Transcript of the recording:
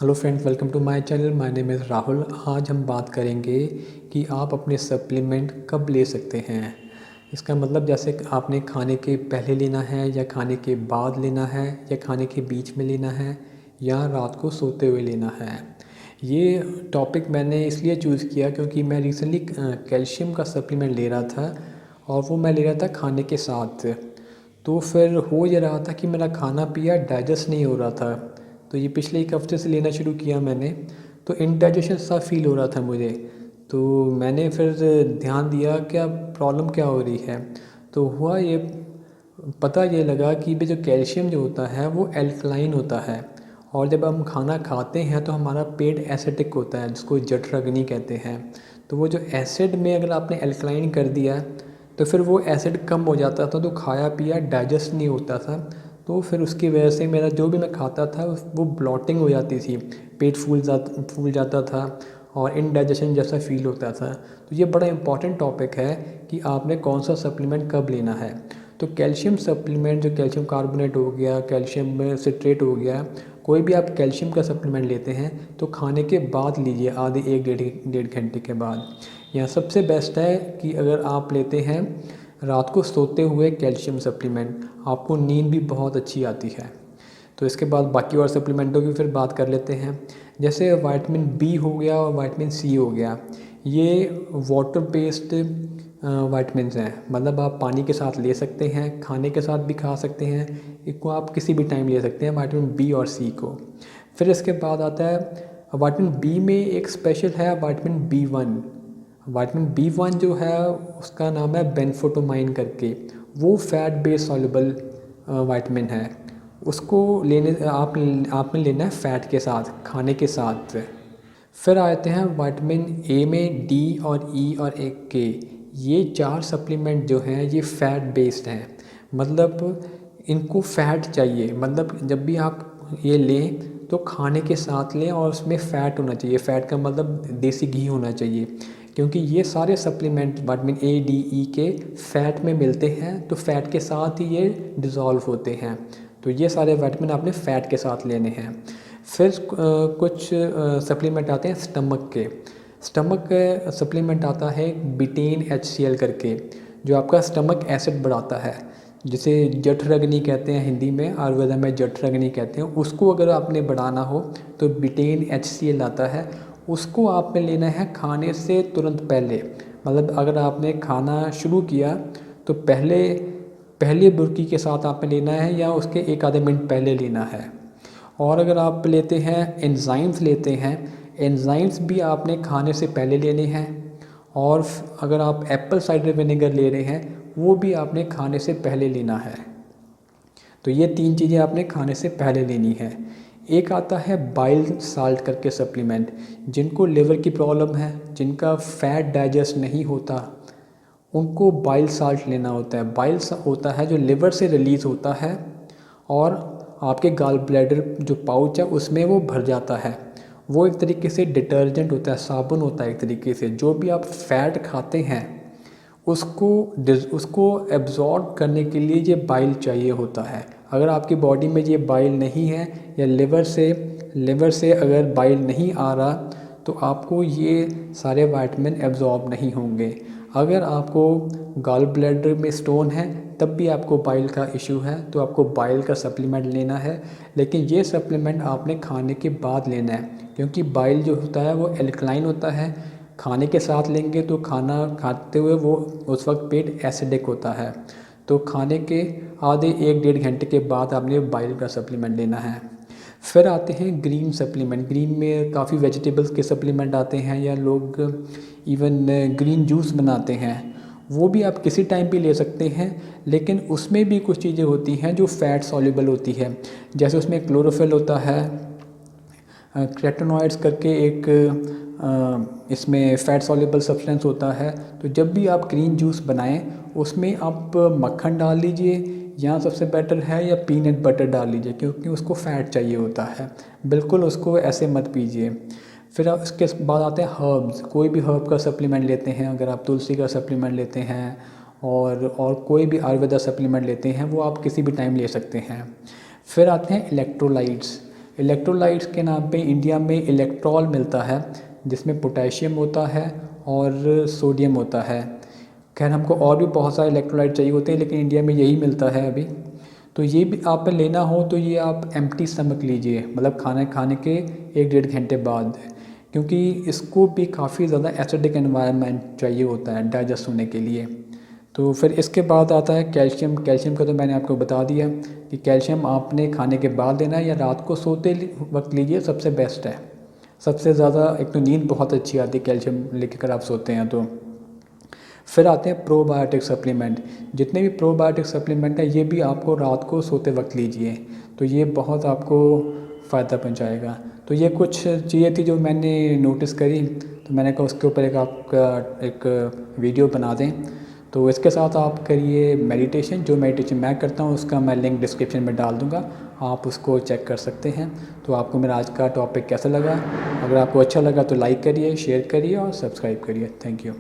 Hello friends, welcome to my channel. My name is Rahul. आज हम बात करेंगे कि आप अपने सप्लीमेंट कब ले सकते हैं। इसका मतलब जैसे कि आपने खाने के पहले लेना है या खाने के बाद लेना है या खाने के बीच में लेना है या रात को सोते हुए लेना है। ये टॉपिक मैंने इसलिए चूज़ किया क्योंकि मैं रिसेंटली कैल्शियम का सप्लीमेंट ले रहा था और वो मैं ले रहा था खाने के साथ। तो फिर हो ये रहा था कि मेरा खाना पिया डाइजेस्ट नहीं हो रहा था। तो ये पिछले एक हफ़्ते से लेना शुरू किया मैंने। तो इनडाइजेशन सा फ़ील हो रहा था मुझे। तो मैंने फिर ध्यान दिया क्या प्रॉब्लम क्या हो रही है। तो हुआ ये पता ये लगा कि भी जो कैल्शियम जो होता है वो एल्कलाइन होता है। और जब हम खाना खाते हैं तो हमारा पेट एसिडिक होता है जिसको जठराग्नि कहते हैं। तो वो जो एसिड में अगर आपने एल्कलाइन कर दिया तो फिर वो एसिड कम हो जाता था तो खाया पिया डाइजेस्ट नहीं होता था। तो फिर उसकी वजह से मेरा जो भी मैं खाता था वो ब्लॉटिंग हो जाती थी, पेट फूल जाता था और इनडाइजेशन जैसा फ़ील होता था। तो ये बड़ा इंपॉर्टेंट टॉपिक है कि आपने कौन सा सप्लीमेंट कब लेना है। तो कैल्शियम सप्लीमेंट जो कैल्शियम कार्बोनेट हो गया, कैल्शियम सिट्रेट हो गया, कोई भी आप कैल्शियम का सप्लीमेंट लेते हैं तो खाने के बाद लीजिए, आधे एक डेढ़ घंटे के बाद। या सबसे बेस्ट है कि अगर आप लेते हैं रात को सोते हुए कैल्शियम सप्लीमेंट, आपको नींद भी बहुत अच्छी आती है। तो इसके बाद बाकी और सप्लीमेंटों की फिर बात कर लेते हैं। जैसे विटामिन बी हो गया और विटामिन सी हो गया, ये वाटर बेस्ड विटामिन्स हैं। मतलब आप पानी के साथ ले सकते हैं, खाने के साथ भी खा सकते हैं, इसको आप किसी भी टाइम ले सकते हैं विटामिन बी और सी को। फिर इसके बाद आता है विटामिन बी में एक स्पेशल है vitamin B one. Vitamin B one जो है उसका नाम है बेनफोटोमाइन करके, वो फैट बेस्ड सॉल्युबल विटामिन है। उसको लेने आपने लेना है फ़ैट के साथ, खाने के साथ। फिर आते हैं विटामिन ए में डी और ई और एक के। ये चार सप्लीमेंट जो हैं ये फ़ैट बेस्ड हैं। मतलब इनको फ़ैट चाहिए, मतलब जब भी आप ये लें तो खाने के साथ लें और उसमें फ़ैट होना चाहिए। फ़ैट का मतलब देसी घी होना चाहिए, क्योंकि ये सारे supplement vitamin A D E के फ़ैट में मिलते हैं तो फ़ैट के साथ ही ये डिज़ोल्व होते हैं। तो ये सारे विटामिन आपने फ़ैट के साथ लेने हैं। फिर कुछ सप्लीमेंट आते हैं स्टमक के। स्टमक का सप्लीमेंट आता है बिटेन HCl करके, जो आपका स्टमक एसिड बढ़ाता है, जिसे जठराग्नि कहते हैं हिंदी में, आयुर्वेदा में जठराग्नि कहते हैं। उसको अगर आपने बढ़ाना हो तो बिटेन HCl आता है, उसको आपने लेना है खाने से तुरंत पहले। मतलब अगर आपने खाना शुरू किया तो पहले बुर्की के साथ आपने लेना है या उसके एक आधे मिनट पहले लेना है। और अगर आप लेते हैं एंजाइम्स लेते हैं, एंजाइम्स भी आपने खाने से पहले लेने हैं। और अगर आप एप्पल साइडर विनेगर ले रहे हैं वो भी आपने खाने से पहले लेना है। तो ये तीन चीज़ें आपने खाने से पहले लेनी है। एक आता है बाइल साल्ट करके सप्लीमेंट, जिनको लिवर की प्रॉब्लम है, जिनका फैट डाइजेस्ट नहीं होता, उनको बाइल साल्ट लेना होता है। बाइल होता है जो लिवर से रिलीज़ होता है और आपके गाल ब्लैडर जो पाउच है उसमें वो भर जाता है। वो एक तरीके से डिटर्जेंट होता है, साबुन होता है एक तरीके से। जो भी आप फैट खाते हैं उसको एब्जॉर्ब करने के लिए ये बाइल चाहिए होता है। अगर आपकी बॉडी में ये बाइल नहीं है या लिवर से अगर बाइल नहीं आ रहा तो आपको ये सारे विटामिन एब्जॉर्ब नहीं होंगे। अगर आपको गॉल ब्लैडर में स्टोन है तब भी आपको बाइल का इशू है तो आपको बाइल का सप्लीमेंट लेना है। लेकिन ये सप्लीमेंट आपने खाने के बाद लेना है, क्योंकि बाइल जो होता है वो एल्कलाइन होता है। खाने के साथ लेंगे तो खाना खाते हुए वो उस वक्त पेट एसिडिक होता है। तो खाने के आधे एक डेढ़ घंटे के बाद आपने बाइल का सप्लीमेंट लेना है। फिर आते हैं ग्रीन सप्लीमेंट। ग्रीन में काफ़ी वेजिटेबल्स के सप्लीमेंट आते हैं या लोग इवन ग्रीन जूस बनाते हैं। वो भी आप किसी टाइम पे ले सकते हैं, लेकिन उसमें भी कुछ चीज़ें होती हैं जो फ़ैट सॉल्युबल होती है। जैसे उसमें क्लोरोफिल होता है, कैरोटीनॉइड्स करके एक इसमें फ़ैट सॉल्युबल सब्सटेंस होता है। तो जब भी आप ग्रीन जूस बनाएं उसमें आप मक्खन डाल लीजिए, या सबसे बेटर है या पीनट बटर डाल लीजिए, क्योंकि उसको फ़ैट चाहिए होता है। बिल्कुल उसको ऐसे मत पीजिए। फिर इसके बाद आते हैं हर्ब्स। कोई भी हर्ब का सप्लीमेंट लेते हैं, अगर आप तुलसी का सप्लीमेंट लेते हैं और कोई भी आयुर्वेदा सप्लीमेंट लेते हैं वो आप किसी भी टाइम ले सकते हैं। फिर आते हैं इलेक्ट्रोलाइट्स। इलेक्ट्रोलाइट्स के नाम पे इंडिया में इलेक्ट्रॉल मिलता है, जिसमें पोटेशियम होता है और सोडियम होता है। खैर हमको और भी बहुत सारे इलेक्ट्रोलाइट चाहिए होते हैं, लेकिन इंडिया में यही मिलता है अभी। तो ये भी आप लेना हो तो ये आप एम्प्टी स्टमक लीजिए, मतलब खाना खाने के 1-1.5 घंटे बाद, क्योंकि इसको भी काफ़ी ज़्यादा एसिडिक एनवायरनमेंट चाहिए होता है डाइजेस्ट होने के लिए। तो फिर इसके बाद आता है कैल्शियम। कैल्शियम का तो मैंने आपको बता दिया कि कैल्शियम आपने खाने के बाद लेना है या रात को सोते वक्त लीजिए, सबसे बेस्ट है। सबसे ज़्यादा एक तो नींद बहुत अच्छी आती है कैल्शियम लेकर आप सोते हैं तो। फिर आते हैं प्रोबायोटिक सप्लीमेंट। जितने भी प्रोबायोटिक सप्लीमेंट हैं ये भी आपको रात को सोते वक्त लीजिए, तो ये बहुत आपको फ़ायदा पहुंचाएगा। तो ये कुछ चीज़ें थी जो मैंने नोटिस करी, तो मैंने कहा उसके ऊपर एक वीडियो बना दें। तो इसके साथ आप करिए मेडिटेशन। जो मेडिटेशन मैं करता हूँ उसका मैं लिंक डिस्क्रिप्शन में डाल दूँगा, आप उसको चेक कर सकते हैं। तो आपको मेरा आज का टॉपिक कैसा लगा? अगर आपको अच्छा लगा तो लाइक करिए, शेयर करिए और सब्सक्राइब करिए। Thank you.